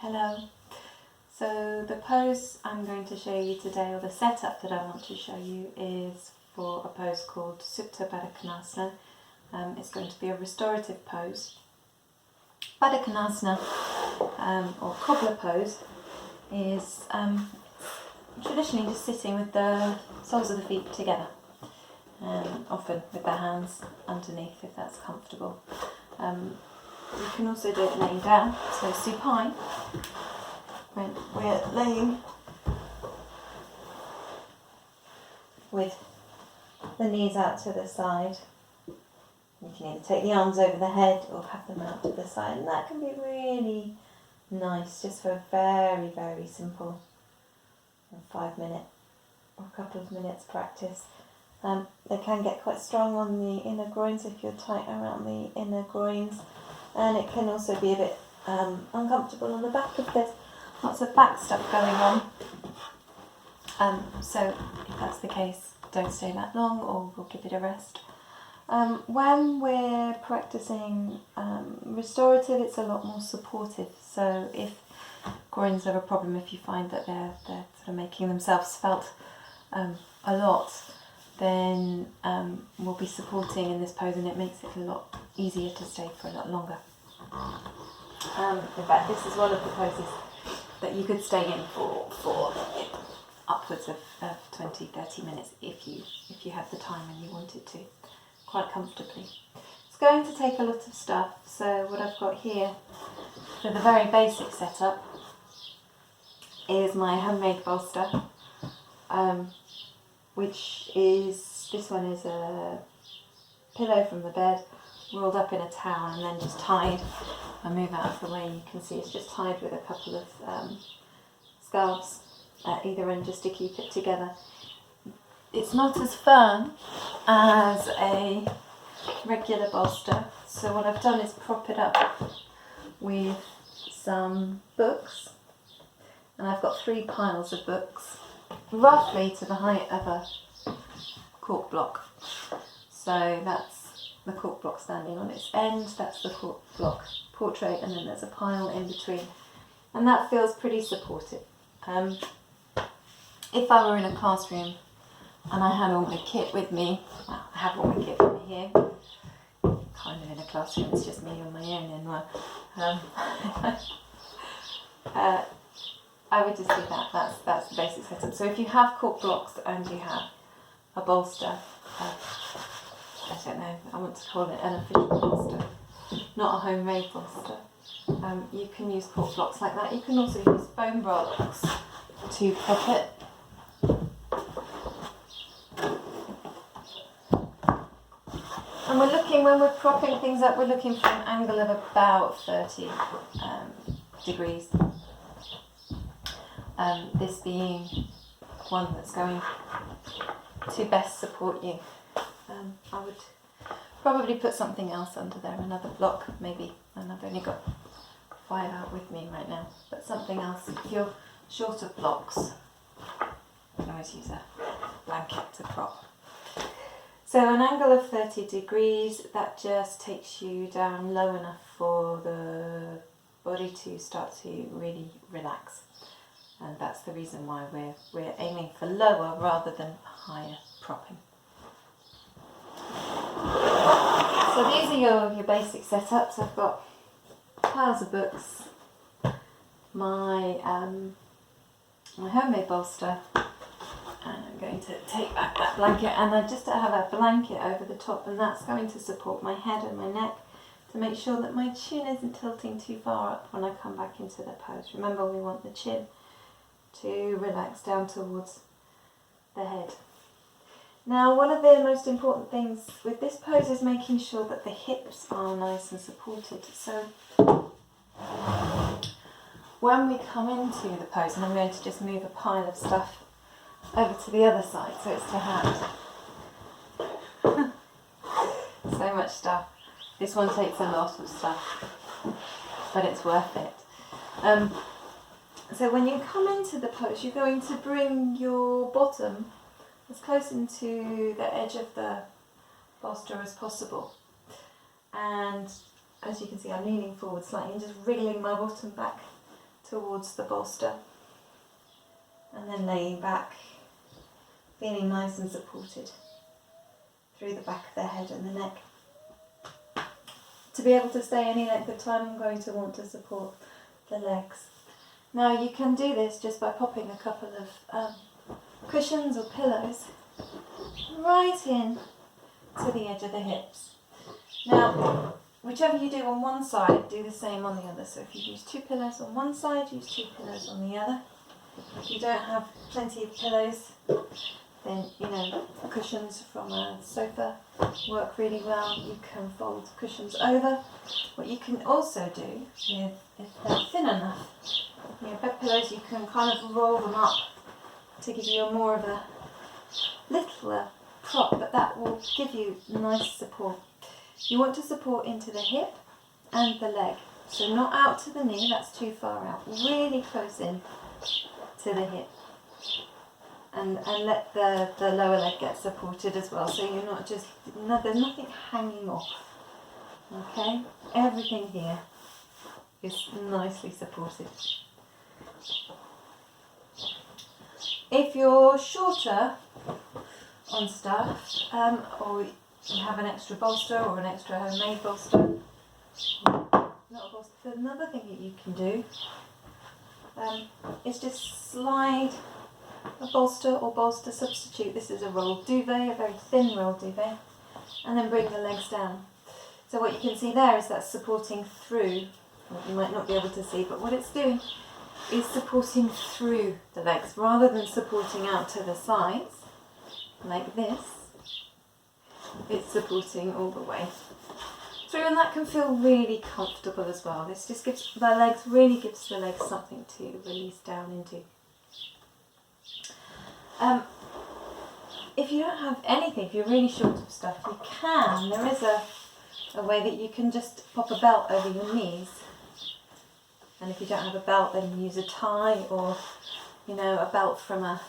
Hello. So the pose I'm going to show you today, or the setup that I want to show you, is for a pose called Supta Baddha Konasana. It's going to be a restorative pose. Baddha Konasana, or cobbler pose, is traditionally just sitting with the soles of the feet together, often with the hands underneath if that's comfortable. You can also do it laying down, so supine, when we're laying with the knees out to the side. You can either take the arms over the head or have them out to the side, and that can be really nice just for a very, very simple 5-minute or a couple of minutes practice. They can get quite strong on the inner groins if you're tight around the inner groins, and it can also be a bit uncomfortable on the back if there's lots of back stuff going on. So if that's the case, don't stay that long, or we'll give it a rest. When we're practicing restorative, it's a lot more supportive. So if groins are a problem, if you find that they're sort of making themselves felt a lot, then we'll be supporting in this pose, and it makes it a lot easier to stay for a lot longer. In fact, this is one of the poses that you could stay in for upwards of 20-30 minutes if you have the time and you wanted to, quite comfortably. It's going to take a lot of stuff, so what I've got here for the very basic setup is my homemade bolster, which is, this one is a pillow from the bed, rolled up in a towel and then just tied. I move out of the way, you can see it's just tied with a couple of scarves at either end just to keep it together. It's not as firm as a regular bolster, so what I've done is prop it up with some books, and I've got 3 piles of books, roughly to the height of a cork block. So that's the cork block standing on its end, that's the cork block portrait, and then there's a pile in between, and that feels pretty supportive. If I were in a classroom and I had all my kit with me, well, I have all my kit with me here, kind of in a classroom, it's just me on my own, and I would just do that. That's the basic setup. So if you have cork blocks and you have a bolster, I don't know, I want to call it an official bolster, not a homemade bolster. You can use cork blocks like that. You can also use bone blocks to prop it. And we're looking, when we're propping things up, we're looking for an angle of about 30 degrees. This being one that's going to best support you. I would probably put something else under there, another block maybe, and I've only got 5 out with me right now, but something else. If you're short of blocks, you can always use a blanket to prop. So an angle of 30 degrees, that just takes you down low enough for the body to start to really relax. And that's the reason why we're aiming for lower rather than higher propping. So these are your basic setups. I've got piles of books, my homemade bolster, and I'm going to take back that blanket, and I just have a blanket over the top, and that's going to support my head and my neck to make sure that my chin isn't tilting too far up when I come back into the pose. Remember, we want the chin to relax down towards the head. Now, one of the most important things with this pose is making sure that the hips are nice and supported. So when we come into the pose, and I'm going to just move a pile of stuff over to the other side so it's to hand. So much stuff. This one takes a lot of stuff, but it's worth it. So when you come into the pose, you're going to bring your bottom as close into the edge of the bolster as possible. And as you can see, I'm leaning forward slightly and just wriggling my bottom back towards the bolster, and then laying back, feeling nice and supported through the back of their head and the neck. To be able to stay any length of time, I'm going to want to support the legs. Now you can do this just by popping a couple of cushions or pillows right in to the edge of the hips. Now, whichever you do on one side, do the same on the other. So if you use 2 pillows on one side, use 2 pillows on the other. If you don't have plenty of pillows, then, cushions from a sofa work really well. You can fold cushions over. What you can also do, if they're thin enough, bed pillows, you can kind of roll them up to give you more of a littler prop, but that will give you nice support. You want to support into the hip and the leg. So not out to the knee, that's too far out. Really close in to the hip. And let the lower leg get supported as well. So you're not just, there's nothing hanging off. Okay? Everything here is nicely supported. If you're shorter on stuff, or you have an extra bolster or an extra homemade bolster, not a bolster, there's another thing that you can do is just slide a bolster or bolster substitute. This is a rolled duvet, a very thin rolled duvet, and then bring the legs down. So what you can see there is that's supporting through, what you might not be able to see, but what it's doing is supporting through the legs rather than supporting out to the sides like this. It's supporting all the way through, and that can feel really comfortable as well. This just gives the legs something to release down into. If you don't have anything, if you're really short of stuff, there is a way that you can just pop a belt over your knees. And if you don't have a belt, then you use a tie or, a belt from a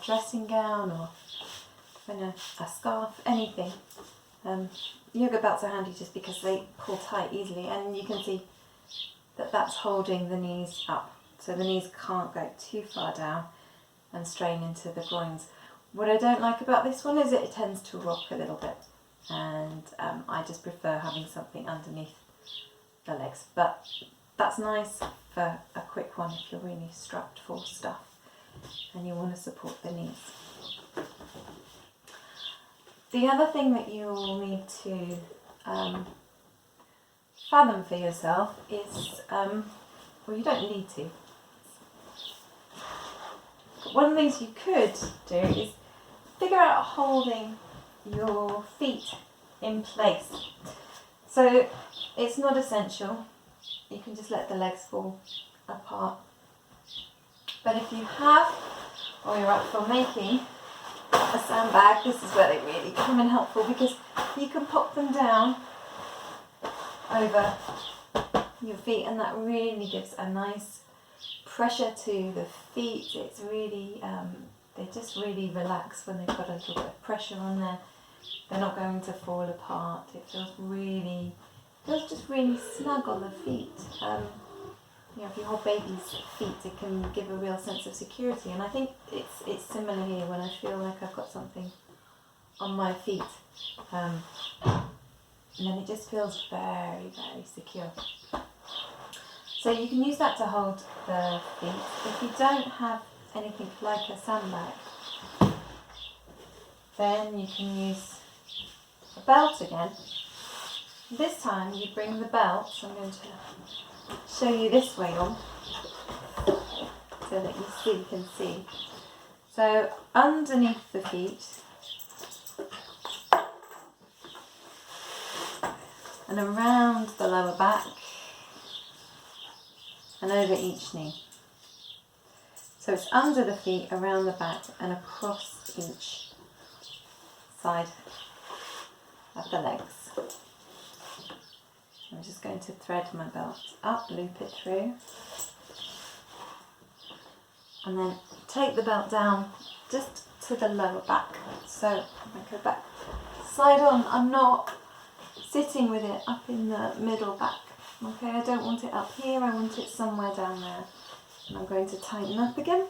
dressing gown or a scarf, anything. Yoga belts are handy just because they pull tight easily, and you can see that that's holding the knees up. So the knees can't go too far down and strain into the groins. What I don't like about this one is it tends to rock a little bit, and I just prefer having something underneath the legs. But that's nice for a quick one if you're really strapped for stuff and you want to support the knees. The other thing that you will need to fathom for yourself is, you don't need to. But one of the things you could do is figure out holding your feet in place. So it's not essential. You can just let the legs fall apart. But if you have, or you're up for making a sandbag, this is where they really come in helpful, because you can pop them down over your feet, and that really gives a nice pressure to the feet. It's really, they just really relax when they've got a little bit of pressure on there. They're not going to fall apart. It feels just really snug on the feet. If you hold babies' feet, it can give a real sense of security, and I think it's similar here when I feel like I've got something on my feet, and then it just feels very, very secure. So you can use that to hold the feet. If you don't have anything like a sandbag, then you can use a belt again. This time you bring the belt, I'm going to show you this way on so that you can see. So underneath the feet and around the lower back and over each knee. So it's under the feet, around the back and across each side of the legs. I'm just going to thread my belt up, loop it through, and then take the belt down just to the lower back. So I go back, slide on. I'm not sitting with it up in the middle back Okay, I don't want it up here, I want it somewhere down there. And I'm going to tighten up again.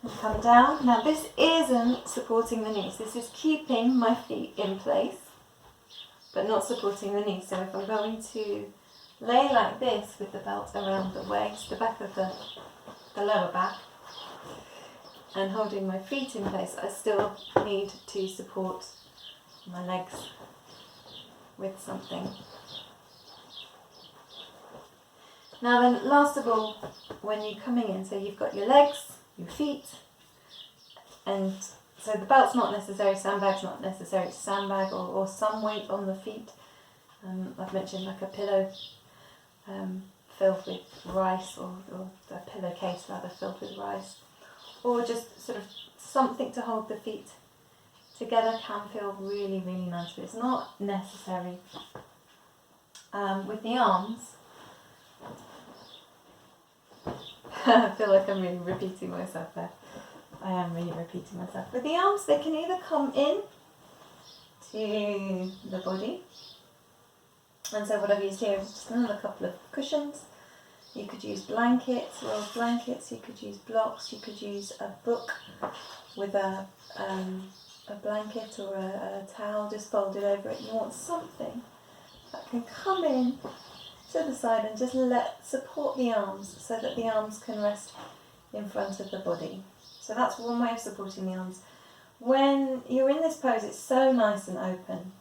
And come down. Now this isn't supporting the knees, this is keeping my feet in place, but not supporting the knees. So if I'm going to lay like this with the belt around the waist, the back of the lower back, and holding my feet in place, I still need to support my legs with something. Now then, last of all, when you're coming in, so you've got your legs, your feet, and so the belt's not necessary, sandbag's not necessary, sandbag or some weight on the feet. I've mentioned like a pillow filled with rice, or a pillowcase rather filled with rice, or just sort of something to hold the feet together can feel really, really nice, but it's not necessary. With the arms, I feel like I'm really repeating myself there. I am really repeating myself. With the arms, they can either come in to the body, and so what I've used here is just another couple of cushions. You could use blankets, rolled blankets, you could use blocks, you could use a book with a blanket or a towel just folded over it. You want something that can come in to the side and just support the arms so that the arms can rest in front of the body. So that's one way of supporting the arms. When you're in this pose, it's so nice and open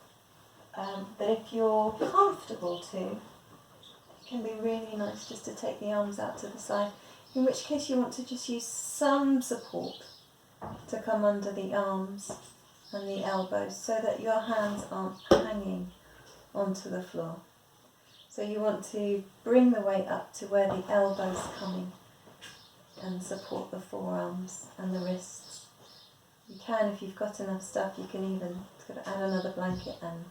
that if you're comfortable to, it can be really nice just to take the arms out to the side, in which case you want to just use some support to come under the arms and the elbows so that your hands aren't hanging onto the floor. So you want to bring the weight up to where the elbows come in and support the forearms and the wrists. You can, if you've got enough stuff, you can even sort of add another blanket and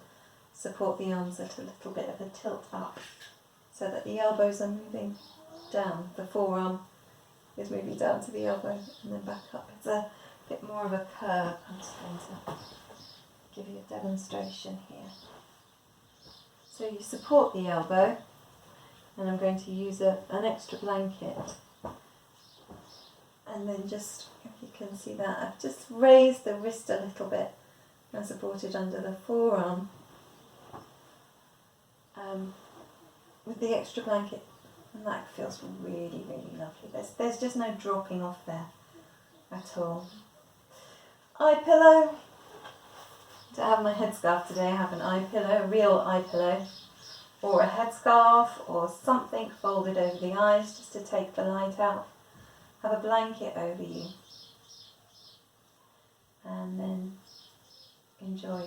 support the arms at a little bit of a tilt up so that the elbows are moving down. The forearm is moving down to the elbow and then back up. It's a bit more of a curve. I'm just going to give you a demonstration here. So you support the elbow, and I'm going to use an extra blanket, and then just, if you can see that, I've just raised the wrist a little bit and supported under the forearm with the extra blanket, and that feels really, really lovely. There's just no dropping off there at all. Eye pillow. To have my headscarf today, I have an eye pillow, a real eye pillow, or a headscarf, or something folded over the eyes just to take the light out. Have a blanket over you, and then enjoy.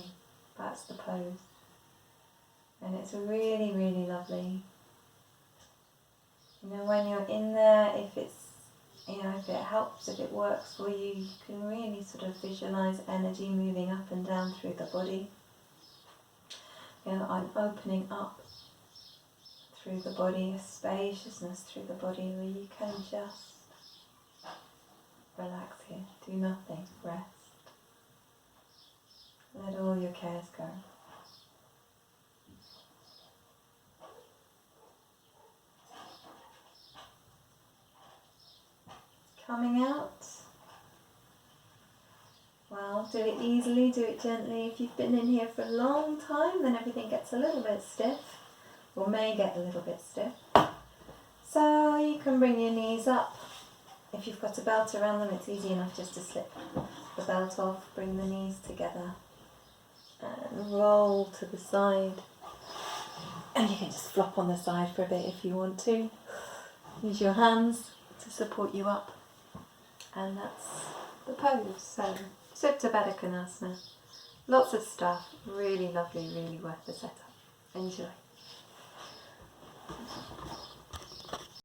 That's the pose, and it's really, really lovely. You know, when you're in there, if it helps, if it works for you, you can really sort of visualize energy moving up and down through the body. You know, I'm opening up through the body, a spaciousness through the body where you can just relax here, do nothing, rest. Let all your cares go. Coming out. Well, do it easily, do it gently. If you've been in here for a long time, then everything gets a little bit stiff, or may get a little bit stiff. So you can bring your knees up. If you've got a belt around them, it's easy enough just to slip the belt off, bring the knees together, and roll to the side. And you can just flop on the side for a bit if you want to. Use your hands to support you up. And that's the pose. So, Supta Baddha Konasana. Lots of stuff. Really lovely, really worth the setup. Enjoy.